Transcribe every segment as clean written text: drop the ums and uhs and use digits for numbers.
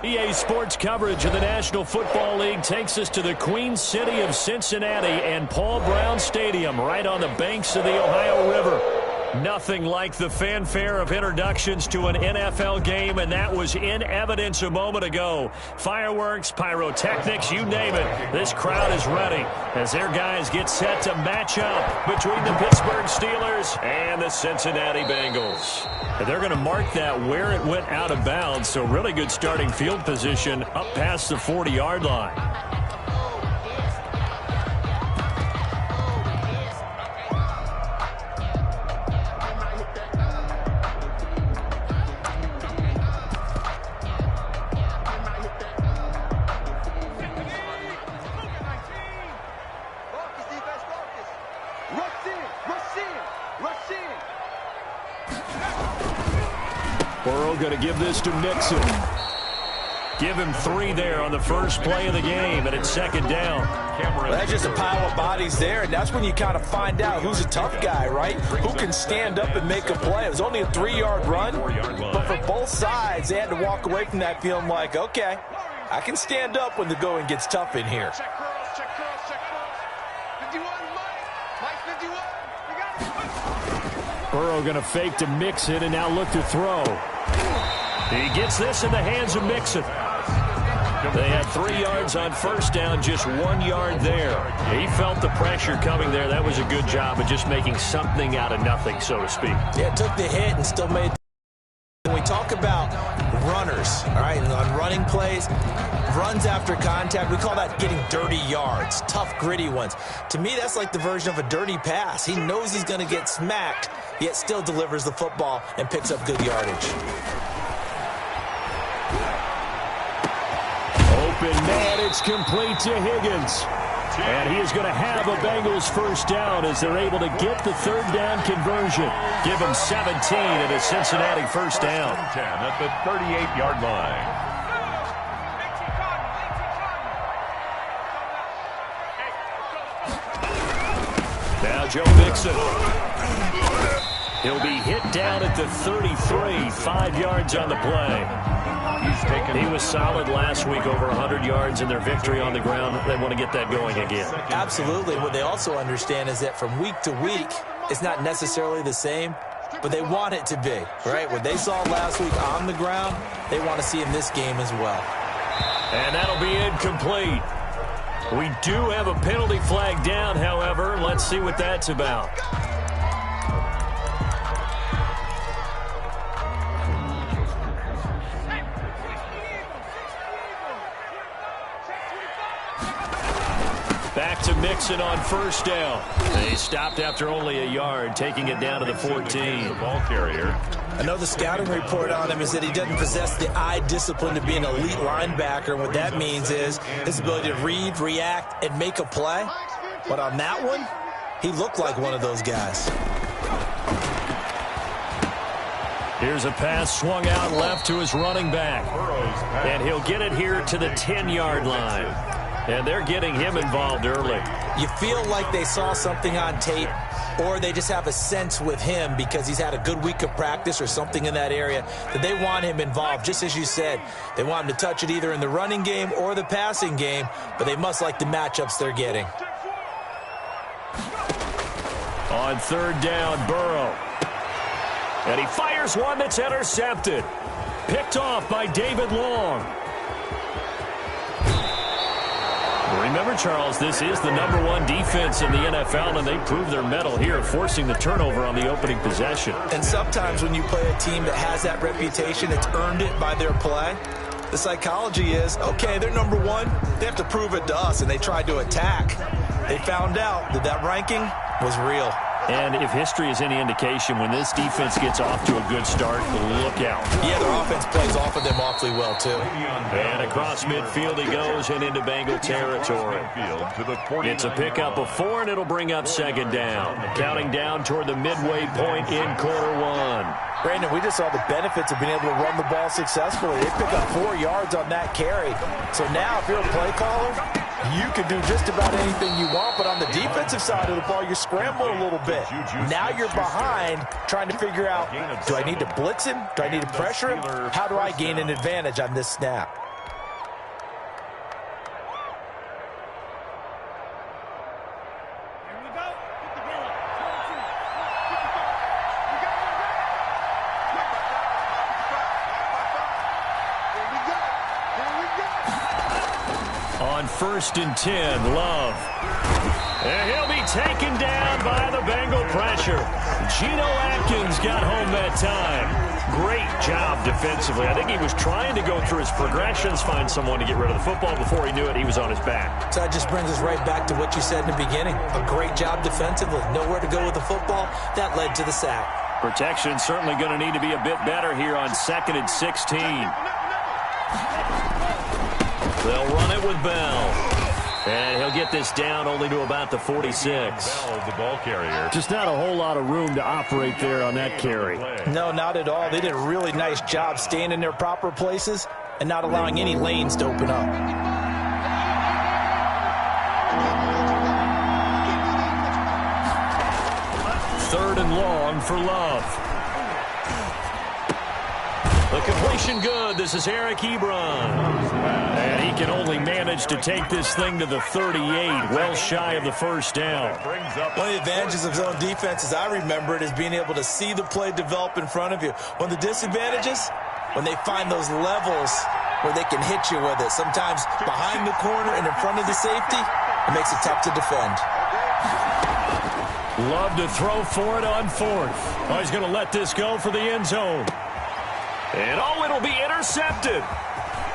EA Sports coverage of the National Football League takes us to the Queen City of Cincinnati and Paul Brown Stadium right on the banks of the Ohio River. Nothing like the fanfare of introductions to an NFL game, and that was in evidence a moment ago. Fireworks, pyrotechnics, you name it. This crowd is ready as their guys get set to match up between the Pittsburgh Steelers and the Cincinnati Bengals. And they're going to mark that where it went out of bounds, so really good starting field position up past the 40-yard line. Burrow going to give this to Mixon. Give him 3 there on the first play of the game, and it's second down. Well, that's just a pile of bodies there, and that's when you kind of find out who's a tough guy, right? Who can stand up and make a play. It was only a 3-yard run, but for both sides, they had to walk away from that feeling like, okay, I can stand up when the going gets tough in here. Burrow going to fake to Mixon and now look to throw. He gets this in the hands of Mixon. They had 3 yards on first down, just 1 yard there. He felt the pressure coming there. That was a good job of just making something out of nothing, so to speak. Yeah, took the hit and still made. When we talk about runners, all right, and on running plays, runs after contact, we call that getting dirty yards, tough, gritty ones. To me, that's like the version of a dirty pass. He knows he's going to get smacked, yet still delivers the football and picks up good yardage. Open man, it's complete to Higgins. And he is going to have a Bengals first down as they're able to get the third down conversion. Give him 17 at a Cincinnati first down. 10 at the 38-yard line. Now Joe Mixon. He'll be hit down at the 33, 5 yards on the play. He was solid last week, over 100 yards in their victory on the ground. They want to get that going again. Absolutely. What they also understand is that from week to week, it's not necessarily the same, but they want it to be, right? What they saw last week on the ground, they want to see in this game as well. And that'll be incomplete. We do have a penalty flag down, however. Let's see what that's about. Back to Mixon on first down. They stopped after only a yard, taking it down to the 14. The ball carrier. I know the scouting report on him is that he doesn't possess the eye discipline to be an elite linebacker. And what that means is his ability to read, react, and make a play. But on that one, he looked like one of those guys. Here's a pass swung out left to his running back. And he'll get it here to the 10-yard line. And they're getting him involved early. You feel like they saw something on tape, or they just have a sense with him because he's had a good week of practice or something in that area that they want him involved. Just as you said, they want him to touch it either in the running game or the passing game, but they must like the matchups they're getting. On third down, Burrow. And he fires one that's intercepted. Picked off by David Long. Remember, Charles, this is the #1 defense in the NFL, and they prove their mettle here, forcing the turnover on the opening possession. And sometimes when you play a team that has that reputation, it's earned it by their play. The psychology is, okay, they're #1. They have to prove it to us, and they tried to attack. They found out that that ranking was real. And if history is any indication, when this defense gets off to a good start, look out. Yeah, their offense plays off of them awfully well, too. And across midfield he goes and into Bengal territory. It's a pickup of 4, and it'll bring up second down. Counting down toward the midway point in quarter 1. Brandon, we just saw the benefits of being able to run the ball successfully. They pick up 4 yards on that carry. So now, if you're a play caller, you can do just about anything you want, but on the defensive side of the ball, you're scrambling a little bit. Now you're behind, trying to figure out, do I need to blitz him? Do I need to pressure him? How do I gain an advantage on this snap? on 1st and 10, Love. And he'll be taken down by the Bengal pressure. Geno Atkins got home that time. Great job defensively. I think he was trying to go through his progressions, find someone to get rid of the football. Before he knew it, he was on his back. So that just brings us right back to what you said in the beginning. A great job defensively. Nowhere to go with the football. That led to the sack. Protection certainly going to need to be a bit better here on 2nd and 16. They'll run it with Bell. And he'll get this down only to about the 46. Bell, the ball carrier. Just not a whole lot of room to operate there on that carry. No, not at all. They did a really nice job staying in their proper places and not allowing any lanes to open up. Third and long for Love. The completion good. This is Eric Ebron. And he can only manage to take this thing to the 38, well shy of the first down. One of the advantages of zone defense, as I remember it, is being able to see the play develop in front of you. One of the disadvantages, when they find those levels where they can hit you with it, sometimes behind the corner and in front of the safety, it makes it tough to defend. Love to throw for it on 4th. Oh, he's going to let this go for the end zone. And oh, it'll be intercepted.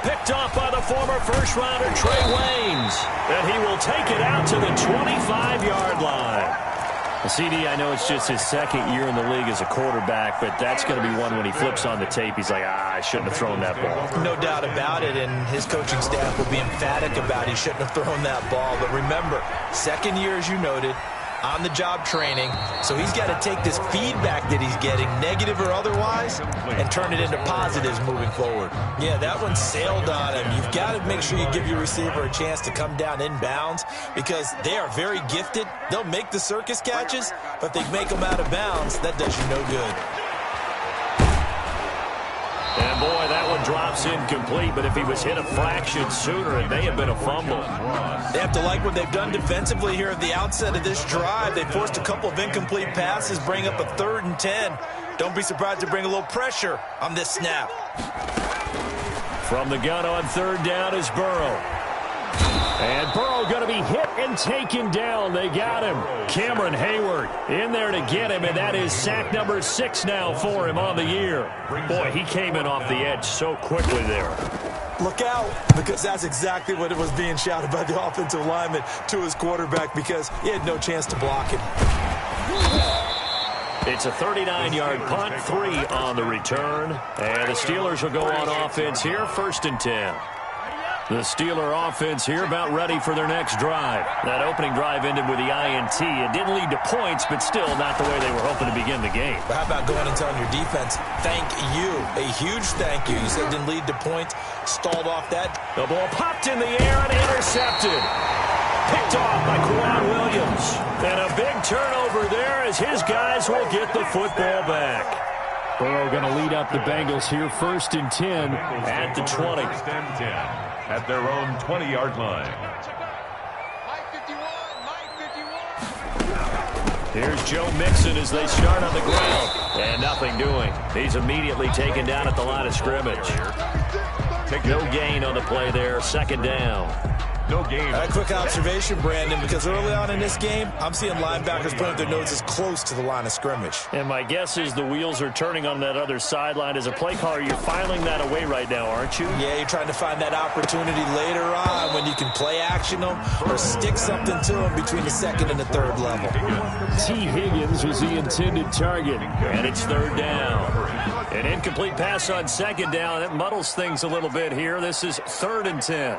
Picked off by the former first-rounder Trey Waynes. And he will take it out to the 25-yard line. CD, I know it's just his 2nd year in the league as a quarterback, but that's going to be one when he flips on the tape. He's like, I shouldn't have thrown that ball. No doubt about it, and his coaching staff will be emphatic about he shouldn't have thrown that ball. But remember, 2nd year, as you noted, on-the-job training, so he's got to take this feedback that he's getting, negative or otherwise, and turn it into positives moving forward. Yeah, that one sailed on him. You've got to make sure you give your receiver a chance to come down inbounds because they are very gifted. They'll make the circus catches, but if they make them out of bounds, that does you no good. And boy, that one drops incomplete, but if he was hit a fraction sooner, it may have been a fumble. They have to like what they've done defensively here at the outset of this drive. They forced a couple of incomplete passes, bring up a 3rd and 10. Don't be surprised to bring a little pressure on this snap. From the gun on 3rd down is Burrow. And Burrow going to be hit and taken down. They got him. Cameron Hayward in there to get him, and that is sack number 6 now for him on the year. Boy, he came in off the edge so quickly there. Look out, because that's exactly what it was being shouted by the offensive lineman to his quarterback because he had no chance to block him. It's a 39-yard punt, 3 on the return. And the Steelers will go on offense here, 1st and 10. The Steeler offense here about ready for their next drive. That opening drive ended with the INT. It didn't lead to points, but still not the way they were hoping to begin the game. But how about going and telling your defense, thank you, a huge thank you. You said it didn't lead to points, stalled off that. The ball popped in the air and intercepted. Picked off by Quan Williams. And a big turnover there as his guys will get the football back. Burrow going to lead up the Bengals here, 1st and 10 at the 20. 1st and 10 at their own 20-yard line. Here's Joe Mixon as they start on the ground. And nothing doing. He's immediately taken down at the line of scrimmage. No gain on the play there. 2nd down. No gain. A quick observation, Brandon, because early on in this game, I'm seeing linebackers putting their noses close to the line of scrimmage. And my guess is the wheels are turning on that other sideline. As a play caller, you're filing that away right now, aren't you? Yeah, you're trying to find that opportunity later on when you can play action them or stick something to them between the 2nd and the 3rd level. T. Higgins was the intended target, and it's 3rd down. An incomplete pass on 2nd down. That muddles things a little bit here. This is 3rd and 10.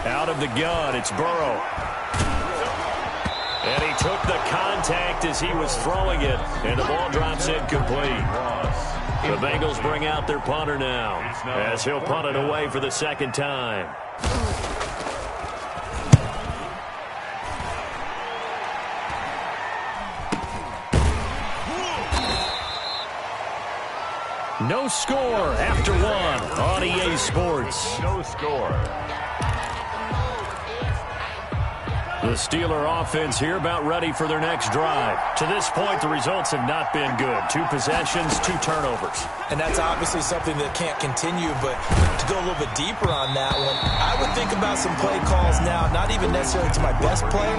Out of the gun, it's Burrow. And he took the contact as he was throwing it, and the ball drops incomplete. The Bengals bring out their punter now, as he'll punt it away for the 2nd time. No score after 1 on EA Sports. No score. The Steeler offense here about ready for their next drive. To this point, the results have not been good. 2 possessions, 2 turnovers. And that's obviously something that can't continue, but to go a little bit deeper on that one, I would think about some play calls now, not even necessarily to my best player,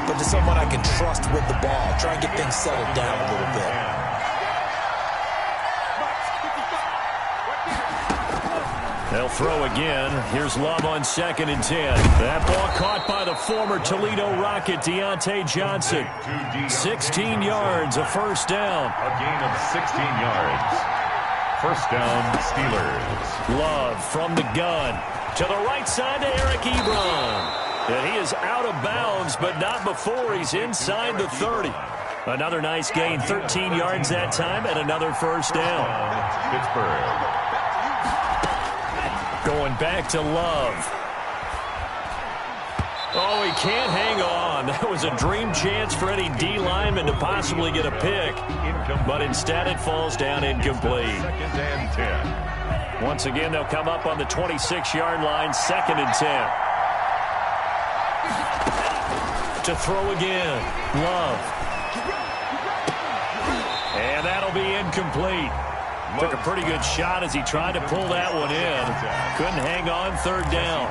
but to someone I can trust with the ball. Try and get things settled down a little bit. They'll throw again. Here's Love on 2nd and 10. That ball caught by the former Toledo Rocket, Deontay Johnson. 16 yards, a first down. A gain of 16 yards. First down, Steelers. Love from the gun. To the right side to Eric Ebron. And he is out of bounds, but not before he's inside the 30. Another nice gain, 13 yards that time, and another first down. Pittsburgh. Going back to Love. Oh, he can't hang on. That was a dream chance for any D lineman to possibly get a pick. But instead it falls down incomplete. 2nd and 10. Once again, they'll come up on the 26-yard line, 2nd and 10. To throw again. Love. And that'll be incomplete. Took a pretty good shot as he tried to pull that one in. Couldn't hang on, 3rd down.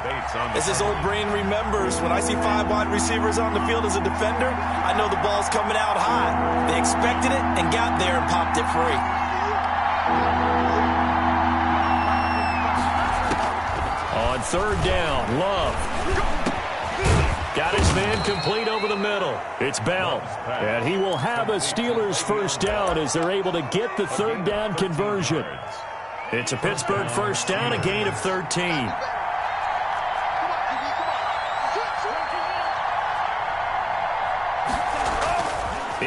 As his old brain remembers, when I see 5 wide receivers on the field as a defender, I know the ball's coming out high. They expected it and got there and popped it free. On 3rd down, Love. Got his man complete over the middle. It's Bell. And he will have a Steelers first down as they're able to get the 3rd down conversion. It's a Pittsburgh first down, a gain of 13.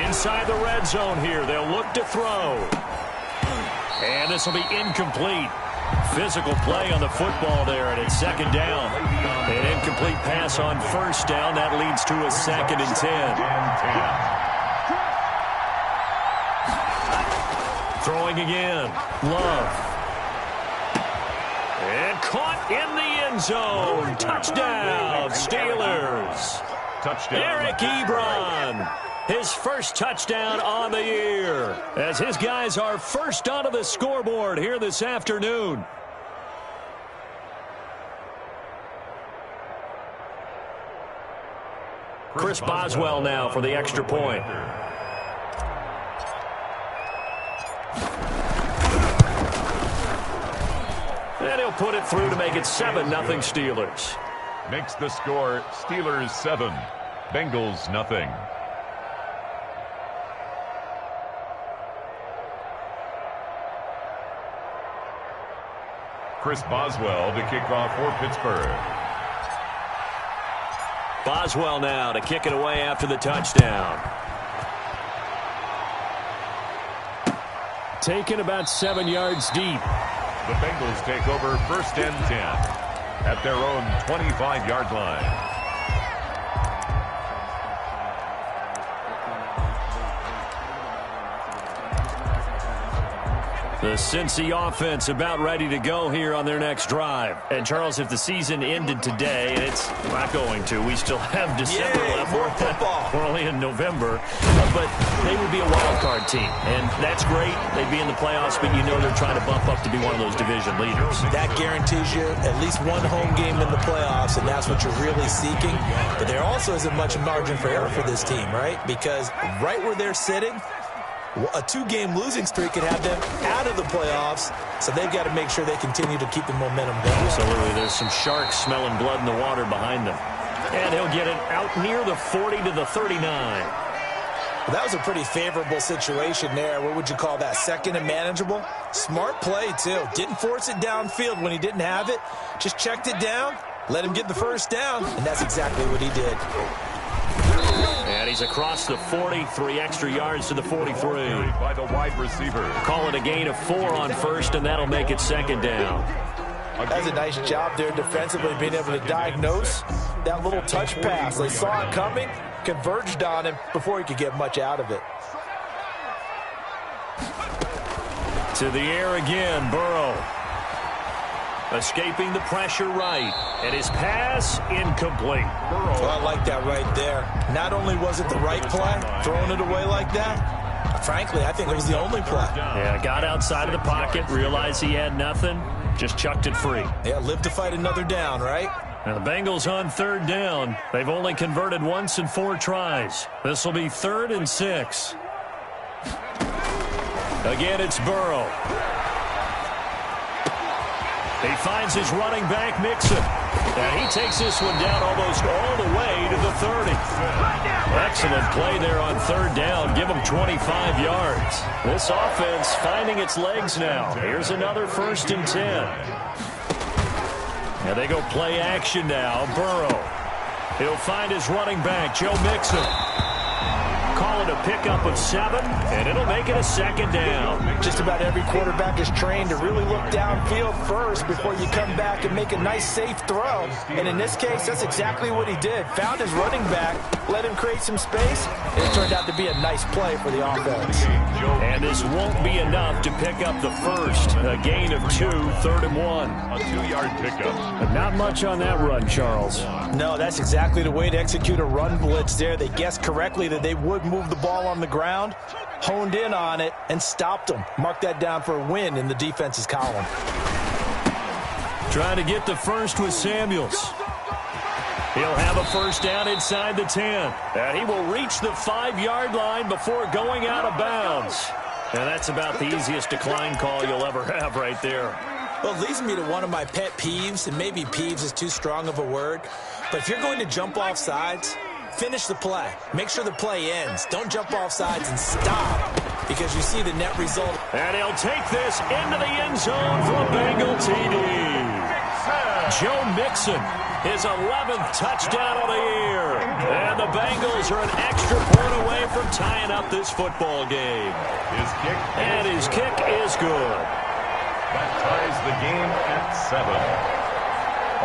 Inside the red zone here, they'll look to throw. And this will be incomplete. Physical play on the football there, and it's 2nd down. An incomplete pass on 1st down. That leads to a 2nd and 10. Throwing again. Love. And caught in the end zone. Touchdown, Steelers. Touchdown. Eric Ebron. His first touchdown on the year, as his guys are first onto the scoreboard here this afternoon. Chris Boswell now for the extra point. And he'll put it through to make it 7-0 Steelers. Makes the score Steelers 7, Bengals nothing. Chris Boswell to kick off for Pittsburgh. Boswell now to kick it away after the touchdown. Taken about 7 yards deep. The Bengals take over 1st and 10 at their own 25-yard line. The Cincy offense about ready to go here on their next drive. And, Charles, if the season ended today, and it's not going to, we still have December left. More football. We're only in November. But they would be a wild card team. And that's great. They'd be in the playoffs, but you know they're trying to bump up to be one of those division leaders. That guarantees you at least one home game in the playoffs, and that's what you're really seeking. But there also isn't much margin for error for this team, right? Because right where they're sitting, a 2-game losing streak could have them out of the playoffs, so they've got to make sure they continue to keep the momentum going. Absolutely. There's some sharks smelling blood in the water behind them. And he'll get it out near the 40 to the 39. Well, that was a pretty favorable situation there. What would you call that? 2nd and manageable? Smart play, too. Didn't force it downfield when he didn't have it. Just checked it down, let him get the first down, and that's exactly what he did. And he's across the 40, 3 extra yards to the 43. By the wide receiver. Call it a gain of 4 on 1st, and that'll make it 2nd down. That's a nice job there defensively, being able to diagnose that little touch pass. They saw it coming, converged on him before he could get much out of it. To the air again, Burrow. Escaping the pressure right. And his pass incomplete. Well, I like that right there. Not only was it the right play, throwing it away like that, frankly, I think it was the only play. Yeah, got outside of the pocket, realized he had nothing, just chucked it free. Yeah, live to fight another down, right? Now the Bengals on third down. They've only converted once in 4 tries. This will be 3rd and 6. Again, it's Burrow. He finds his running back, Mixon. And he takes this one down almost all the way to the 30. Excellent play there on third down. Give him 25 yards. This offense finding its legs now. Here's another 1st and 10. And they go play action now. Burrow. He'll find his running back, Joe Mixon. Call it a pickup of 7, and it'll make it a 2nd down. Just about every quarterback is trained to really look downfield first before you come back and make a nice, safe throw. And in this case, that's exactly what he did. Found his running back, let him create some space, and it turned out to be a nice play for the offense. And this won't be enough to pick up the first. A gain of 2, 3rd and 1. A 2-yard pickup. But not much on that run, Charles. No, that's exactly the way to execute a run blitz there. They guessed correctly that they would move the ball on the ground, honed in on it, and stopped them. Mark that down for a win in the defense's column. Trying to get the first with Samuels. He'll have a 1st down inside the 10. And he will reach the 5-yard line before going out of bounds. And that's about the easiest decline call you'll ever have right there. Well, it leads me to one of my pet peeves, and maybe peeves is too strong of a word, but if you're going to jump off sides, finish the play. Make sure the play ends. Don't jump off sides and stop, because you see the net result. And he'll take this into the end zone for a Bengal TD. Joe Mixon, his 11th touchdown of the year. And the Bengals are an extra point away from tying up this football game. His kick is good. That ties the game at 7.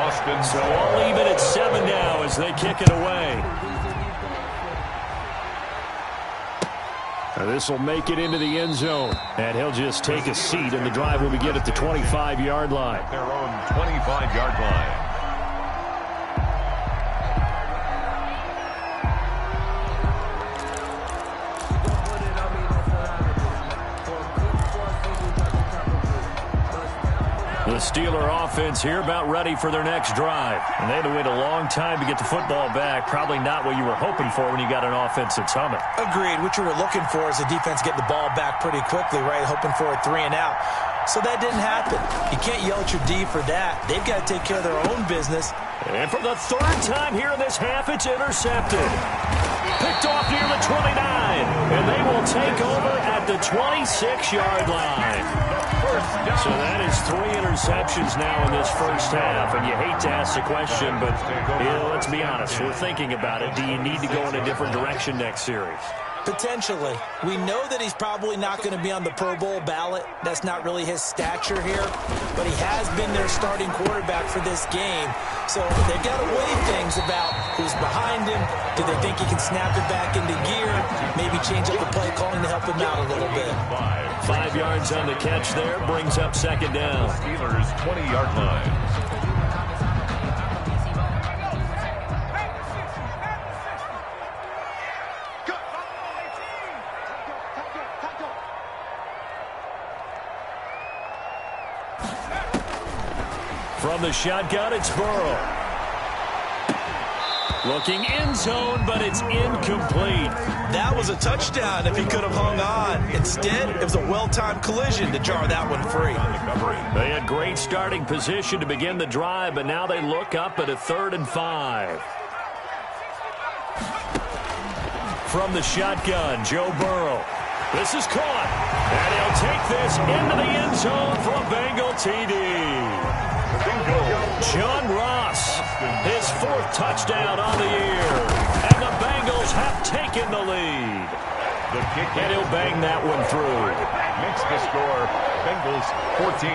Austin. So I'll leave it at 7 now as they kick it away. This will make it into the end zone. And he'll just take a seat, and the drive will begin at the 25-yard line. Their own 25-yard line. The Steeler offense here about ready for their next drive. And they had to wait a long time to get the football back. Probably not what you were hoping for when you got an offense that's humming. Agreed. What you were looking for is the defense getting the ball back pretty quickly, right? Hoping for a 3 and out. So that didn't happen. You can't yell at your D for that. They've got to take care of their own business. And for the 3rd time here in this half, it's intercepted. Picked off near the 29. And they will take over at the 26-yard line. So that is 3 interceptions now in this first half. And you hate to ask the question, but let's be honest. We're thinking about it. Do you need to go in a different direction next series? Potentially. We know that he's probably not going to be on the Pro Bowl ballot. That's not really his stature here. But he has been their starting quarterback for this game. So they've got to weigh things about who's behind him. Do they think he can snap it back into gear? Maybe change up the play calling to help him out a little bit. 5 yards on the catch there. Brings up 2nd down. Steelers 20-yard line. From the shotgun, it's Burrow. Looking end zone, but it's incomplete. That was a touchdown if he could have hung on. Instead, it was a well-timed collision to jar that one free. They had great starting position to begin the drive, but now they look up at a 3rd and 5. From the shotgun, Joe Burrow. This is caught. And he'll take this into the end zone for a Bengal TD. John Ross, his 4th touchdown on the year. And the Bengals have taken the lead. And he'll bang that one through. Makes the score Bengals 14,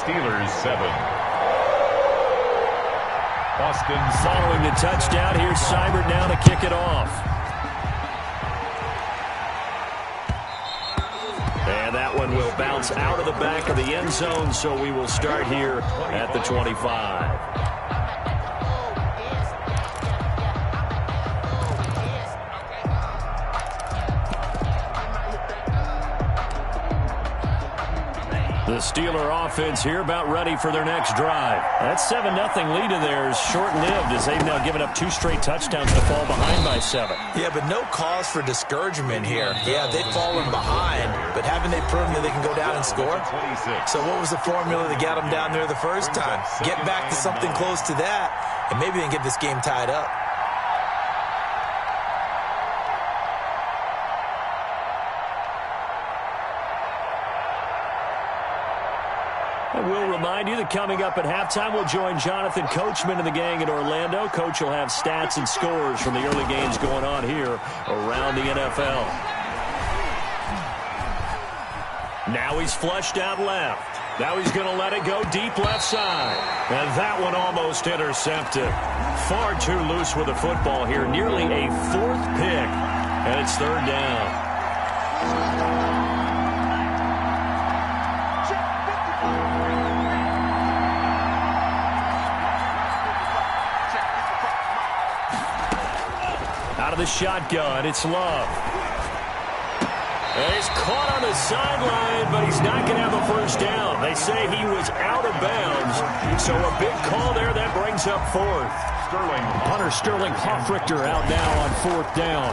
Steelers 7. Austin following the touchdown. Here's Seibert now to kick it off. And that one will It'll bounce out of the back of the end zone, so we will start here at the 25. The Steeler offense here about ready for their next drive. That 7-0 lead of theirs short-lived as they've now given up 2 straight touchdowns to fall behind by 7. Yeah, but no cause for discouragement here. Yeah, they've fallen behind, but haven't they proven that they can go down and score? So what was the formula that got them down there the first time? Get back to something close to that, and maybe they can get this game tied up. We'll remind you that coming up at halftime, we'll join Jonathan Coachman and the gang in Orlando. Coach will have stats and scores from the early games going on here around the NFL. Now he's flushed out left. Now he's going to let it go deep left side. And that one almost intercepted. Far too loose with the football here. Nearly a 4th pick. And it's 3rd down. Out of the shotgun, it's Love. And he's caught on the sideline, but he's not going to have a first down. They say he was out of bounds, so a big call there that brings up 4th. Hunter Sterling Hoffrichter out now on 4th down.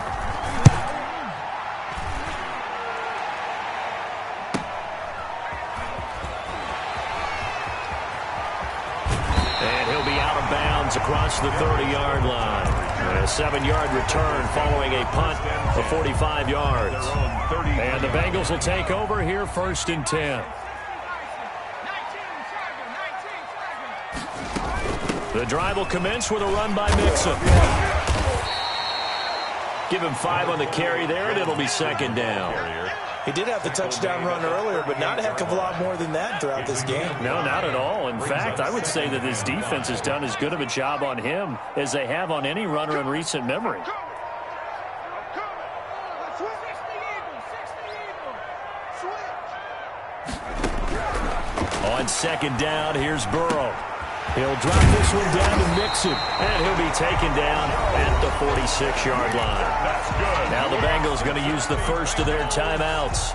And he'll be out of bounds across the 30-yard line. A 7-yard return following a punt of 45 yards. And the Bengals will take over here 1st and 10. The drive will commence with a run by Mixon. Give him 5 on the carry there, and it'll be 2nd down. He did have the touchdown run earlier, but not a heck of a lot more than that throughout this game. No, not at all. In fact, I would say that his defense has done as good of a job on him as they have on any runner in recent memory. On 2nd down, here's Burrow. He'll drop this one down to Mixon, and he'll be taken down at the 46-yard line. That's good. Now the Bengals going to use the first of their timeouts,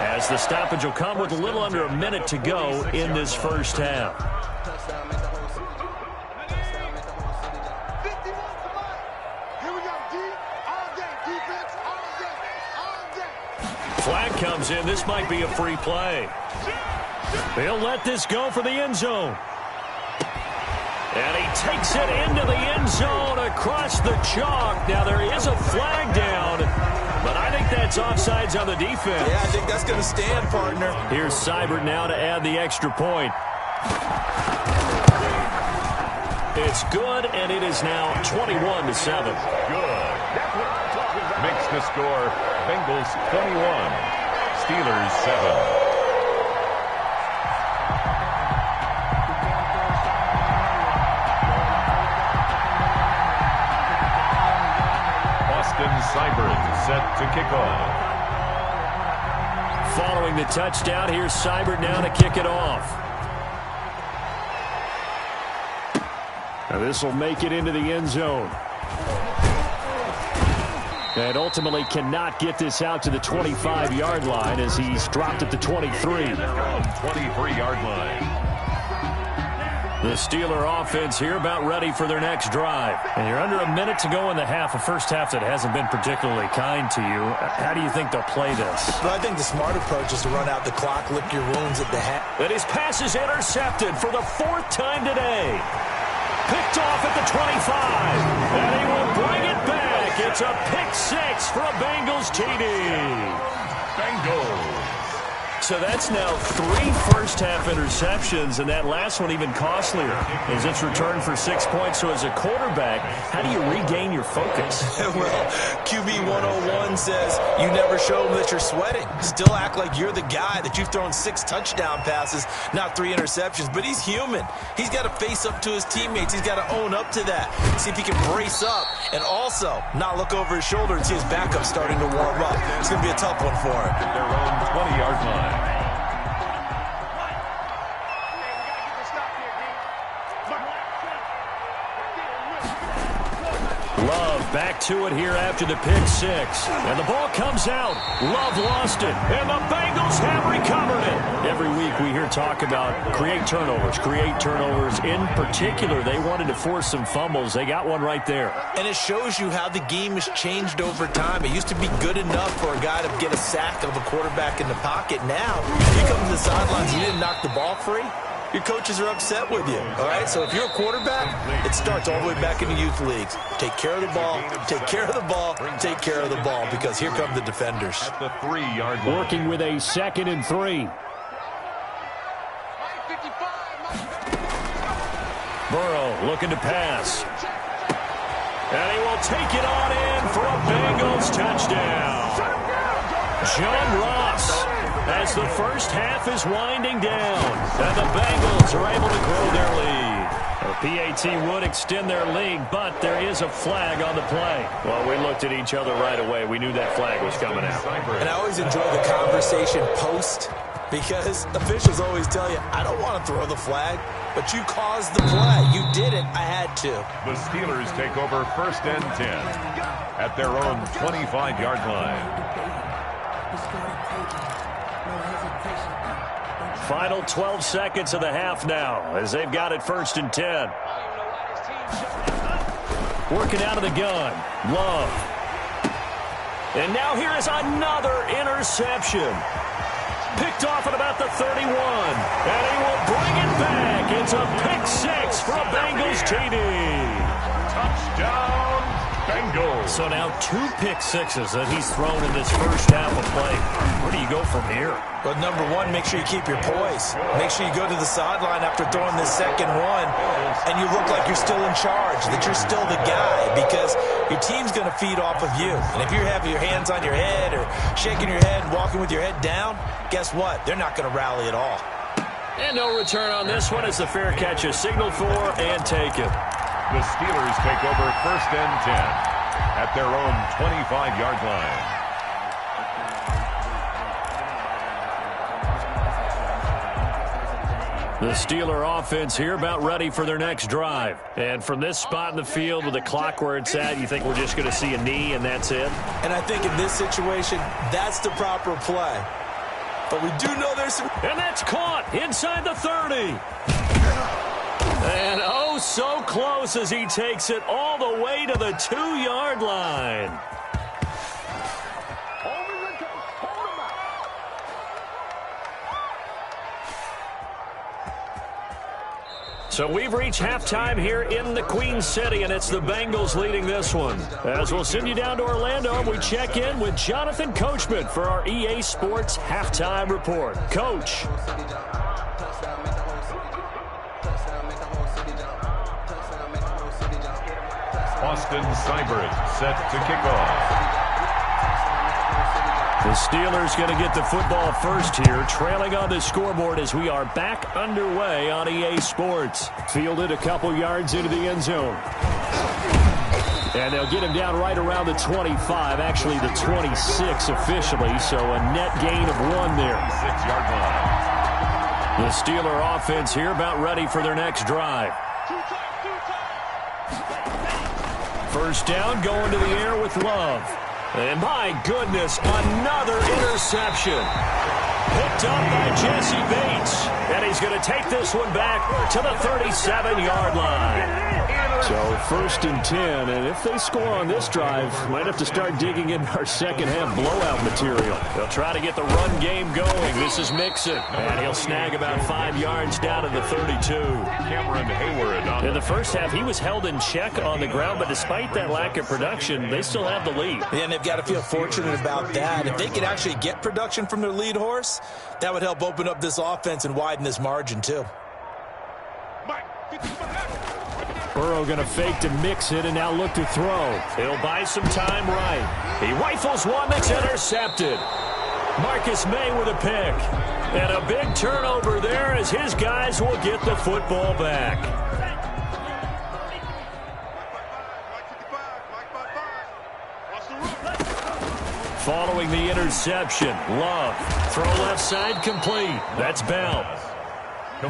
as the stoppage will come with a little under a minute to go in this first half. Flag comes in. This might be a free play. They'll let this go for the end zone. And he takes it into the end zone across the chalk. Now there is a flag down, but I think that's offsides on the defense. Yeah, I think that's going to stand, partner. Here's Seibert now to add the extra point. It's good, and it is now 21-7. Good. Makes the score Bengals 21, Steelers 7. Seibert set to kick off. Following the touchdown, here's Seibert now to kick it off. Now this will make it into the end zone. And ultimately cannot get this out to the 25-yard line as he's dropped at the 23. 23-yard line. The Steeler offense here about ready for their next drive. And you're under a minute to go in the half, a first half that hasn't been particularly kind to you. How do you think they'll play this? Well, I think the smart approach is to run out the clock, lick your wounds at the half. And his pass is intercepted for the 4th time today. Picked off at the 25. And he will bring it back. It's a pick 6 for a Bengals TD. Bengals. So that's now 3 first-half interceptions, and that last one even costlier as it's returned for 6 points. So as a quarterback, how do you regain your focus? Well, QB 101 says you never show them that you're sweating. Still act like you're the guy, that you've thrown 6 touchdown passes, not 3 interceptions. But he's human. He's got to face up to his teammates. He's got to own up to that. See if he can brace up and also not look over his shoulder and see his backup starting to warm up. It's going to be a tough one for him. Their own 20-yard line. back to it here after the pick six. And the ball comes out. Love lost it. And the Bengals have recovered it. Every week we hear talk about create turnovers. In particular, they wanted to force some fumbles. They got one right there. And it shows you how the game has changed over time. It used to be good enough for a guy to get a sack of a quarterback in the pocket. Now, you come to the sidelines, you didn't knock the ball free. Your coaches are upset with you, all right? So if you're a quarterback, it starts all the way back in the youth leagues. Take care of the ball, take care of the ball, take care of the ball, because here come the defenders. At the 3-yard line. Working with a 2nd and 3. Burrow looking to pass. And he will take it on in for a Bengals touchdown. John Ross, as the first half is winding down, and the Bengals are able to grow their lead. A PAT would extend their lead, but there is a flag on the play. Well, we looked at each other right away. We knew that flag was coming out. And I always enjoy the conversation post, because officials always tell you, I don't want to throw the flag, but you caused the play. You did it. I had to. The Steelers take over 1st and 10 at their own 25-yard line. Final 12 seconds of the half now as they've got it 1st and 10. Working out of the gun. Love. And now here is another interception. Picked off at about the 31. And he will bring it back. It's a pick six for a Bengals TD. Touchdown, Bengals. So now 2 pick sixes that he's thrown in this first half of play. Where do you go from here? But number one, make sure you keep your poise. Make sure you go to the sideline after throwing this second one, and you look like you're still in charge, that you're still the guy, because your team's going to feed off of you. And if you're having your hands on your head or shaking your head and walking with your head down, guess what? They're not going to rally at all. And no return on this one as the fair catch is signaled for and taken. The Steelers take over 1st and 10 at their own 25-yard line. The Steeler offense here about ready for their next drive. And from this spot in the field with the clock where it's at, you think we're just going to see a knee and that's it? And I think in this situation, that's the proper play. But we do know there's some... And that's caught inside the 30. And oh, so close as he takes it all the way to the 2-yard line. So we've reached halftime here in the Queen City, and it's the Bengals leading this one. As we'll send you down to Orlando, and we check in with Jonathan Coachman for our EA Sports Halftime Report. Coach. Austin Seibert set to kick off. The Steelers going to get the football first here, trailing on the scoreboard as we are back underway on EA Sports. Fielded a couple yards into the end zone. And they'll get him down right around the 25, actually the 26 officially, so a net gain of 1 there. 6-yard line. The Steeler offense here about ready for their next drive. First down, going to the air with Love. And my goodness, another interception. Picked up by Jesse Bates. And he's going to take this one back to the 37-yard line. So 1st and 10, and if they score on this drive, might have to start digging in our second half blowout material. They'll try to get the run game going. This is Mixon, and he'll snag about 5 yards down to the 32. Cameron Hayward. In the first half, he was held in check on the ground, but despite that lack of production, they still have the lead. Yeah, and they've got to feel fortunate about that. If they could actually get production from their lead horse, that would help open up this offense and widen this margin too. Burrow going to fake to mix it and now look to throw. He'll buy some time right. He rifles one that's intercepted. Marcus May with a pick. And a big turnover there as his guys will get the football back. Following the interception, Love. Throw left side complete. That's Bell.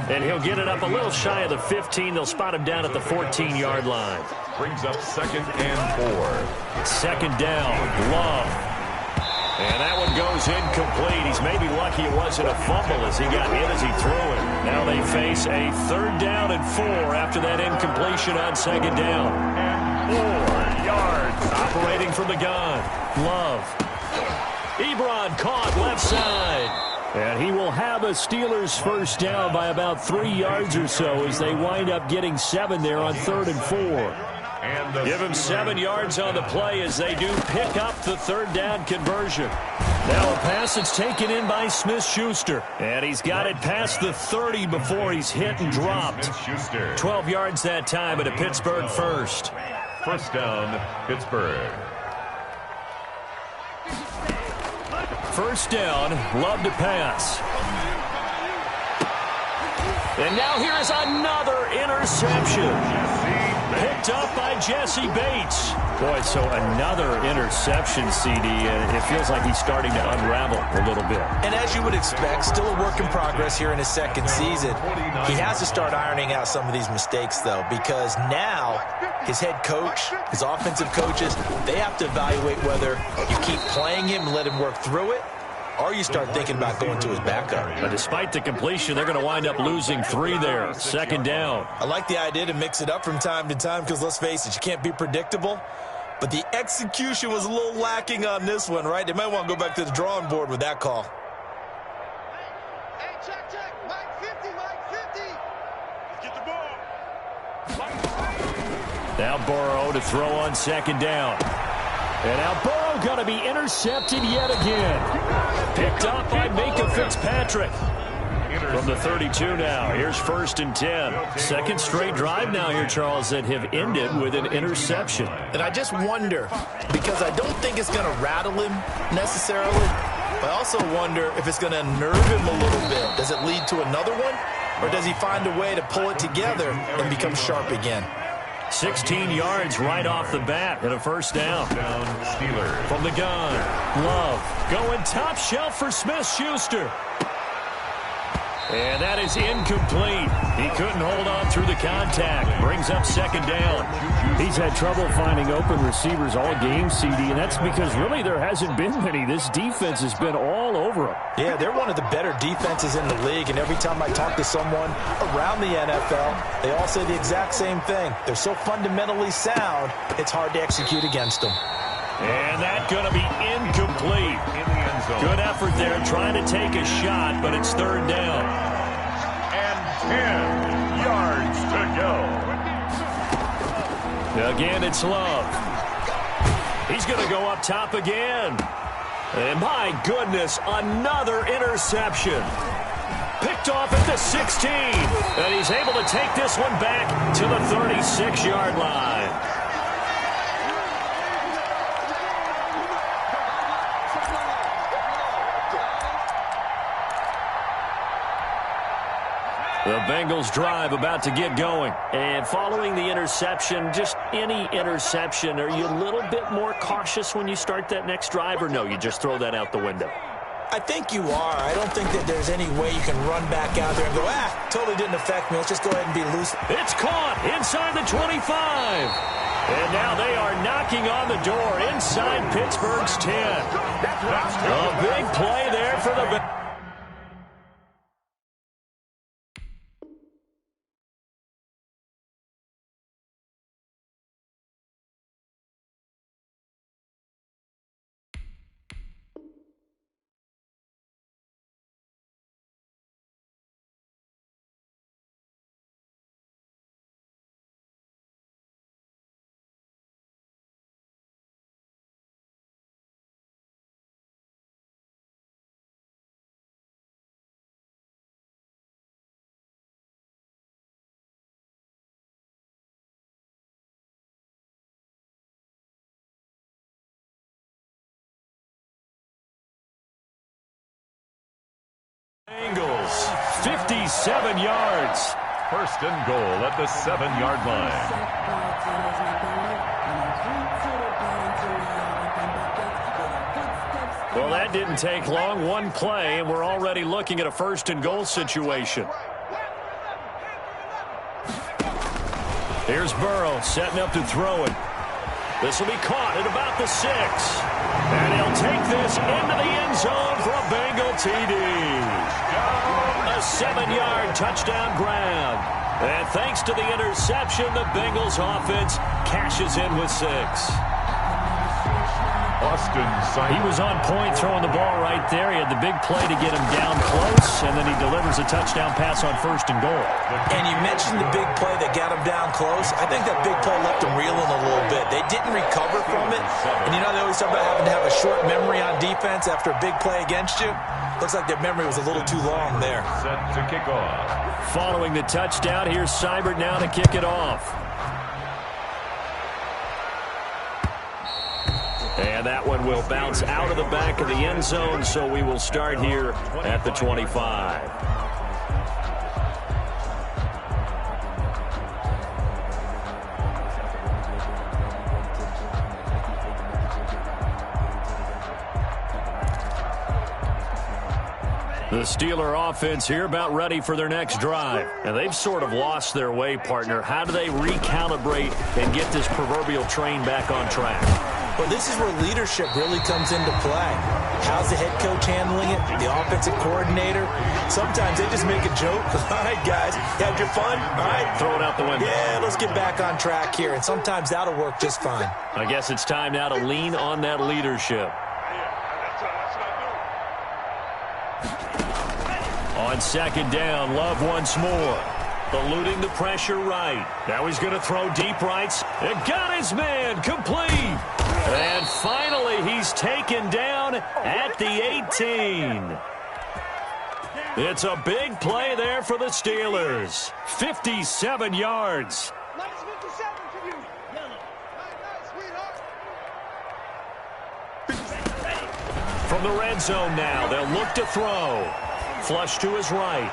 And he'll get it up a little shy of the 15. They'll spot him down at the 14-yard line. brings up 2nd and 4. Second down, Love. And that one goes incomplete. He's maybe lucky it wasn't a fumble as he got hit as he threw it. Now they face a 3rd down and 4 after that incompletion on 2nd down. And 4 yards. Operating from the gun, Love. Ebron caught left side. And he will have a Steelers first down by about 3 yards or so as they wind up getting 7 there on 3rd and 4. Give him 7 yards on the play as they do pick up the 3rd down conversion. Now a pass that's taken in by Smith-Schuster. And he's got it past the 30 before he's hit and dropped. 12 yards that time at a Pittsburgh first. First down, Pittsburgh. First down, Love to pass. And now here's another interception. Picked up by Jesse Bates. Boy, so another interception, CD, and it feels like he's starting to unravel a little bit. And as you would expect, still a work in progress here in his 2nd season. He has to start ironing out some of these mistakes, though, because now his head coach, his offensive coaches, they have to evaluate whether you keep playing him and let him work through it, or you start thinking about going to his backup. But despite the completion, they're going to wind up losing 3 there. 2nd down. I like the idea to mix it up from time to time because, let's face it, you can't be predictable. But the execution was a little lacking on this one, right? They might want to go back to the drawing board with that call. Hey, check. Mike 50, Mike 50. Let's get the ball. Now Burrow to throw on 2nd down. And now Burrow going to be intercepted yet again. Picked up by Minka Fitzpatrick. From the 32 now. Here's 1st and 10. Second straight drive now here, Charles, that have ended with an interception. And I just wonder, because I don't think it's going to rattle him necessarily, but I also wonder if it's going to unnerve him a little bit. Does it lead to another one? Or does he find a way to pull it together and become sharp again? 16 yards right off the bat and a first down. Steelers. From the gun, Love going top shelf for Smith-Schuster. And that is incomplete. He couldn't hold on through the contact. Brings up 2nd down. He's had trouble finding open receivers all game, CD, and that's because really there hasn't been many. This defense has been all over him. Yeah, they're one of the better defenses in the league, and every time I talk to someone around the NFL, they all say the exact same thing. They're so fundamentally sound, it's hard to execute against them. And that's going to be incomplete. In the end zone. Good effort there trying to take a shot, but it's 3rd down. And 10 yards to go. Again, it's Love. He's going to go up top again. And my goodness, another interception. Picked off at the 16. And he's able to take this one back to the 36-yard line. The Bengals drive about to get going. And following the interception, just any interception, are you a little bit more cautious when you start that next drive, or no, you just throw that out the window? I think you are. I don't think that there's any way you can run back out there and go, totally didn't affect me. Let's just go ahead and be loose. It's caught inside the 25. And now they are knocking on the door inside Pittsburgh's 10. A big play there for the Bengals. Bengals, 57 yards. First and goal at the 7-yard line. Well, that didn't take long. One play, and we're already looking at a first and goal situation. Here's Burrow setting up to throw it. This will be caught at about the 6. And he'll take this into the end zone for a Bengal TD. A 7-yard touchdown grab. And thanks to the interception, the Bengals offense cashes in with 6. Austin He was on point throwing the ball right there. He had the big play to get him down close, and then he delivers a touchdown pass on 1st and goal. And you mentioned the big play that got him down close. I think that big play left him reeling a little bit. They didn't recover from it. And you know they always talk about having to have a short memory on defense after a big play against you. Looks like their memory was a little too long there. set to kick off. Following the touchdown, here's Seibert now to kick it off. And that one will bounce out of the back of the end zone, so we will start here at the 25. The Steeler offense here about ready for their next drive. And they've sort of lost their way, partner. How do they recalibrate and get this proverbial train back on track? Well, this is where leadership really comes into play. How's the head coach handling it? The offensive coordinator? Sometimes they just make a joke. All right, guys, you had your fun? All right. Throw it out the window. Yeah, let's get back on track here. And sometimes that'll work just fine. I guess it's time now to lean on that leadership. On 2nd down, Love once more. Eluding the pressure right. Now he's going to throw deep rights. It got his man complete. And finally, he's taken down at the 18. It's a big play there for the Steelers. 57 yards. Nice 57 for you. Nice, sweetheart. From the red zone now, they'll look to throw. Flush to his right.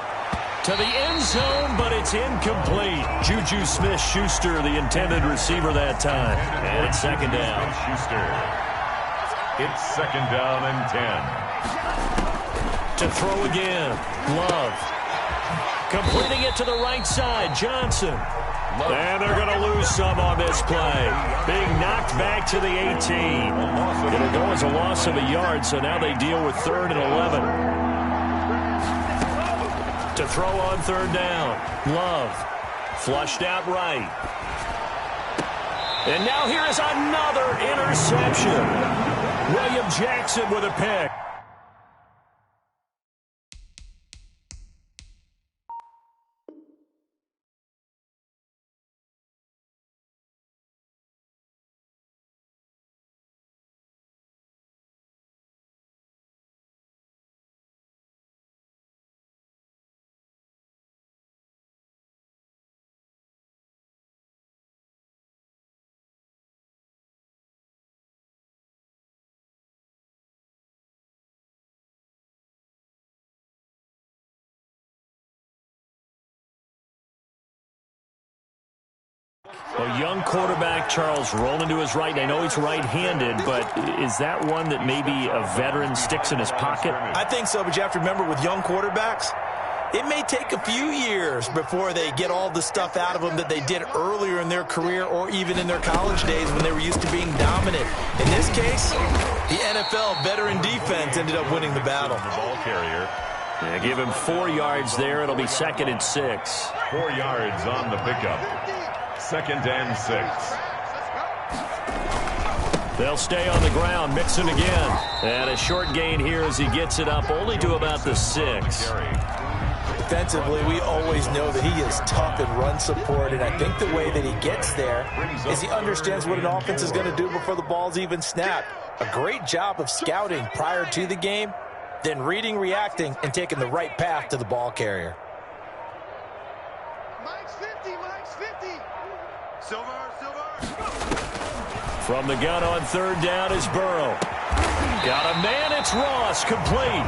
To the end zone, but it's incomplete. Juju Smith-Schuster, the intended receiver that time. And it's 2nd down. Schuster. It's 2nd down and 10. To throw again. Love. Completing it to the right side. Johnson. And they're going to lose some on this play. Being knocked back to the 18. It'll go as a loss of a yard, so now they deal with 3rd and 11. To throw on 3rd down. Love. Flushed out right. And now here is another interception. William Jackson with a pick. A young quarterback, Charles, rolling to his right. I know he's right-handed, but is that one that maybe a veteran sticks in his pocket? I think so, but you have to remember with young quarterbacks, it may take a few years before they get all the stuff out of them that they did earlier in their career or even in their college days when they were used to being dominant. In this case, the NFL veteran defense ended up winning the battle. The ball carrier. Yeah, give him 4 yards there. It'll be 2nd and 6. 4 yards on the pickup. 2nd and 6. They'll stay on the ground, Mixon again. And a short gain here as he gets it up only to about the 6. Defensively, we always know that he is tough in run support, and I think the way that he gets there is he understands what an offense is going to do before the ball's even snapped. A great job of scouting prior to the game, then reading, reacting, and taking the right path to the ball carrier. Mike's 50, Mike's 50. Silver. From the gun on 3rd down is Burrow. Got a man, it's Ross, complete.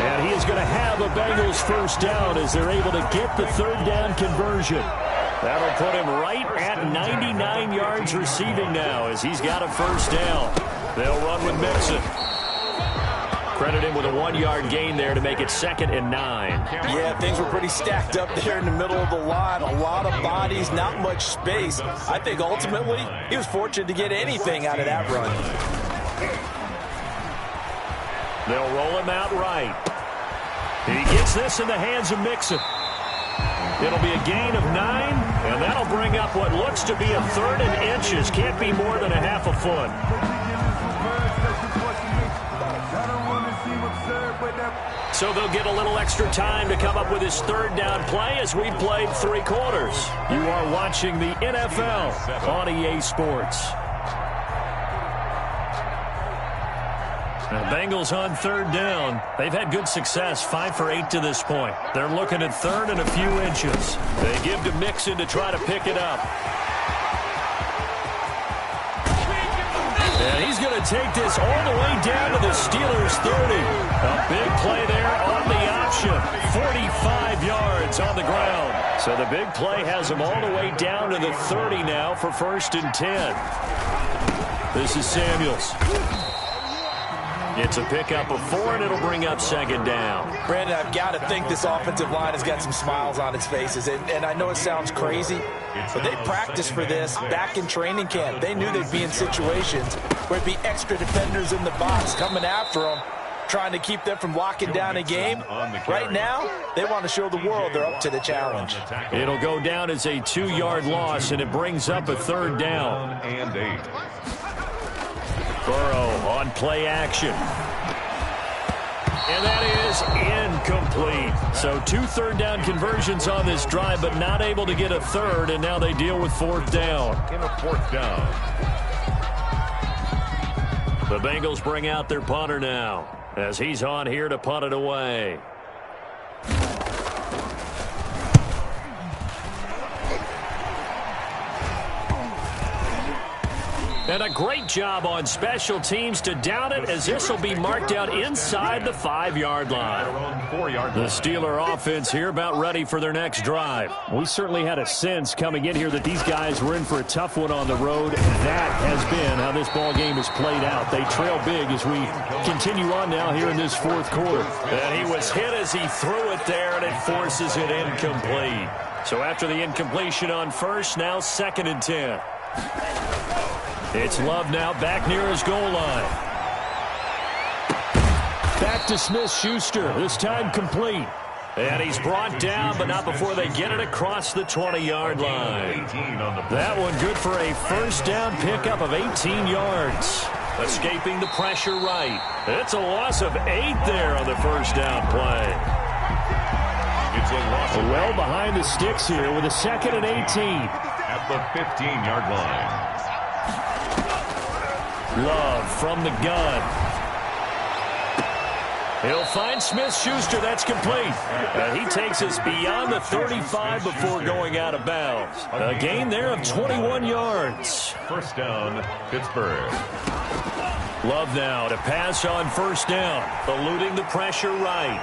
And he is going to have a Bengals 1st down as they're able to get the 3rd down conversion. That'll put him right at 99 yards receiving now as he's got a 1st down. They'll run with Mixon. Credit him with a 1-yard gain there to make it 2nd and 9. Yeah, things were pretty stacked up there in the middle of the line. A lot of bodies, not much space. I think ultimately he was fortunate to get anything out of that run. They'll roll him out right. He gets this in the hands of Mixon. It'll be a gain of 9, and that'll bring up what looks to be a 3rd and inches. Can't be more than a half a foot. So they'll get a little extra time to come up with his 3rd down play as we played 3 quarters. You are watching the NFL on EA Sports. The Bengals on 3rd down. They've had good success, 5 for 8 to this point. They're looking at 3rd and a few inches. They give to Mixon to try to pick it up. And he's going to take this all the way down to the Steelers' 30. A big play there on the option. 45 yards on the ground. So the big play has him all the way down to the 30 now for 1st and 10. This is Samuels. It's a pickup of 4, and it'll bring up 2nd down. Brandon, I've got to think this offensive line has got some smiles on its faces. And I know it sounds crazy, but they practiced for this back in training camp. They knew they'd be in situations where it'd be extra defenders in the box coming after them, trying to keep them from locking down a game. Right now, they want to show the world they're up to the challenge. It'll go down as a 2-yard loss, and it brings up a 3rd down. And 8. Burrow on play action. And that is incomplete. So 2 3rd down conversions on this drive, but not able to get a 3rd, and now they deal with 4th down. In a 4th down. The Bengals bring out their punter now as he's on here to punt it away. And a great job on special teams to down it, as this will be marked out inside the 5-yard line. The Steeler offense here about ready for their next drive. We certainly had a sense coming in here that these guys were in for a tough one on the road. That has been how this ball game has played out. They trail big as we continue on now here in this 4th quarter. And he was hit as he threw it there, and it forces it incomplete. So after the incompletion on 1st, now 2nd and 10. It's Love now back near his goal line. Back to Smith-Schuster, this time complete. And he's brought down, but not before they get it across the 20-yard line. That one good for a 1st down pickup of 18 yards. Escaping the pressure right. It's a loss of 8 there on the 1st down play. It's a loss of well behind the sticks here with a 2nd and 18. At the 15-yard line. Love from the gun. He'll find Smith-Schuster. That's complete. He takes us beyond the 35 before going out of bounds. A gain there of 21 yards. 1st down, Pittsburgh. Love now to pass on 1st down. Eluding the pressure right.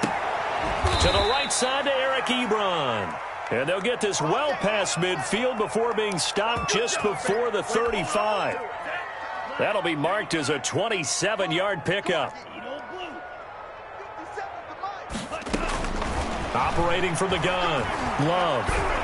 To the right side to Eric Ebron. And they'll get this well past midfield before being stopped just before the 35. That'll be marked as a 27-yard pickup. Operating from the gun. Love.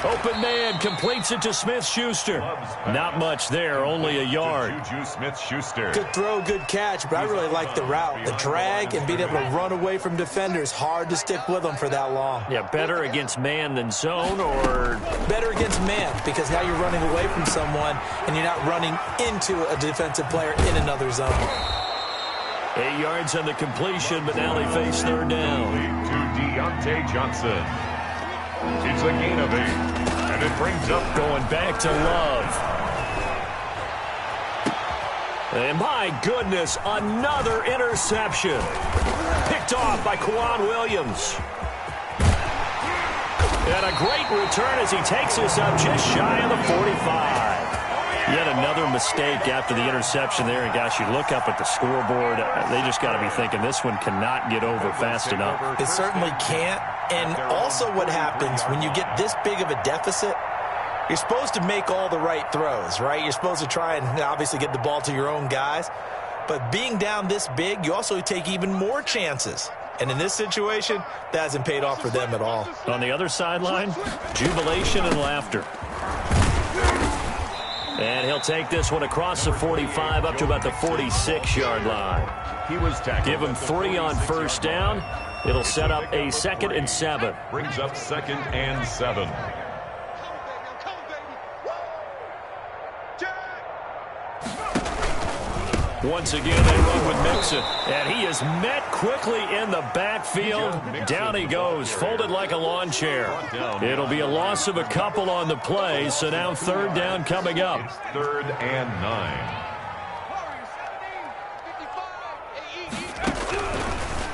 Open man completes it to Smith-Schuster. Not much there, only a yard. Juju Smith-Schuster. Good throw, good catch, but I really like the route. The drag and being able to run away from defenders. Hard to stick with them for that long. Yeah, better against man than zone, or? Better against man, because now you're running away from someone and you're not running into a defensive player in another zone. 8 yards on the completion, but now they face 3rd down. To Deontay Johnson. It's a gain of 8, and it brings up going back to Love. And my goodness, another interception. Picked off by Quan Williams. And a great return as he takes us up just shy of the 45. Yet another mistake after the interception there. And, gosh, you look up at the scoreboard, they just got to be thinking this one cannot get over fast enough. It certainly can't. And also what happens when you get this big of a deficit, you're supposed to make all the right throws, right? You're supposed to try and obviously get the ball to your own guys. But being down this big, you also take even more chances. And in this situation, that hasn't paid off for them at all. On the other sideline, jubilation and laughter. And he'll take this one across the 45 up to about the 46-yard line. He was tackled. Give him 3 on first down. It'll set up a 2nd and 7. Brings up 2nd and 7. Once again, they run with Mixon. And he is met quickly in the backfield. Down he goes, folded like a lawn chair. It'll be a loss of a couple on the play, so now 3rd down coming up. It's 3rd and 9.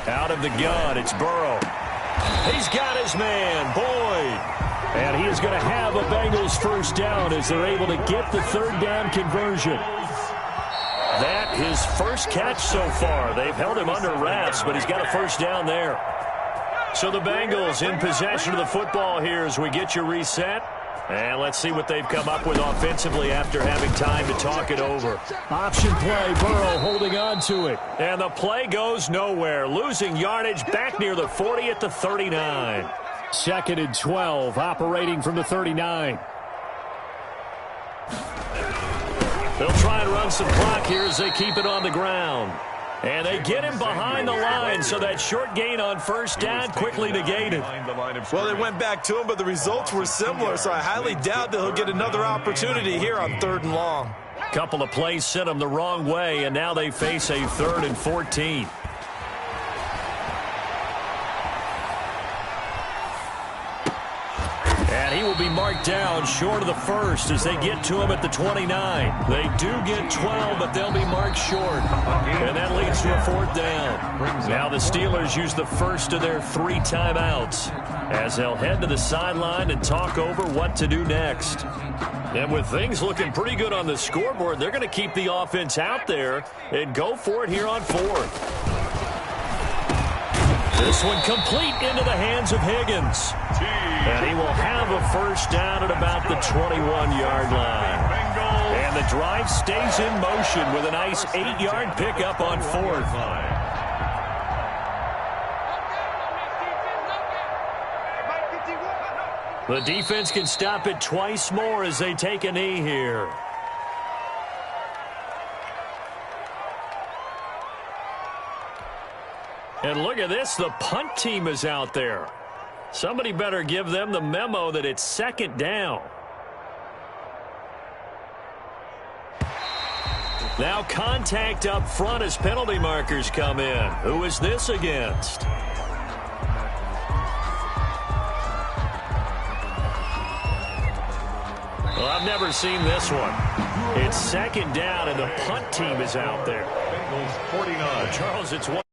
Out of the gun, it's Burrow. He's got his man, Boyd. And he is going to have a Bengals first down as they're able to get the 3rd down conversion. That his first catch so far. They've held him under wraps, but he's got a first down there. So the Bengals in possession of the football here as we get you reset. And let's see what they've come up with offensively after having time to talk it over. Option play, Burrow holding on to it. And the play goes nowhere. Losing yardage back near the 40 at the 39. 2nd and 12, operating from the 39. They'll try and run some clock here as they keep it on the ground. And they get him behind the line, so that short gain on first down quickly negated. Well, they went back to him, but the results were similar, so I highly doubt that he'll get another opportunity here on 3rd and long. Couple of plays sent them the wrong way, and now they face a 3rd and 14. And he will be marked down short of the first as they get to him at the 29. They do get 12, but they'll be marked short. And that leads to a 4th down. Now the Steelers use the first of their 3 timeouts as they'll head to the sideline and talk over what to do next. And with things looking pretty good on the scoreboard, they're going to keep the offense out there and go for it here on 4th. This one complete into the hands of Higgins. And he will have a first down at about the 21-yard line. And the drive stays in motion with a nice 8-yard pickup on 4th. The defense can stop it twice more as they take a knee here. And look at this, the punt team is out there. Somebody better give them the memo that it's 2nd down. Now contact up front as penalty markers come in. Who is this against? Well, I've never seen this one. It's 2nd down and the punt team is out there. Bengals 49. Charles, it's one.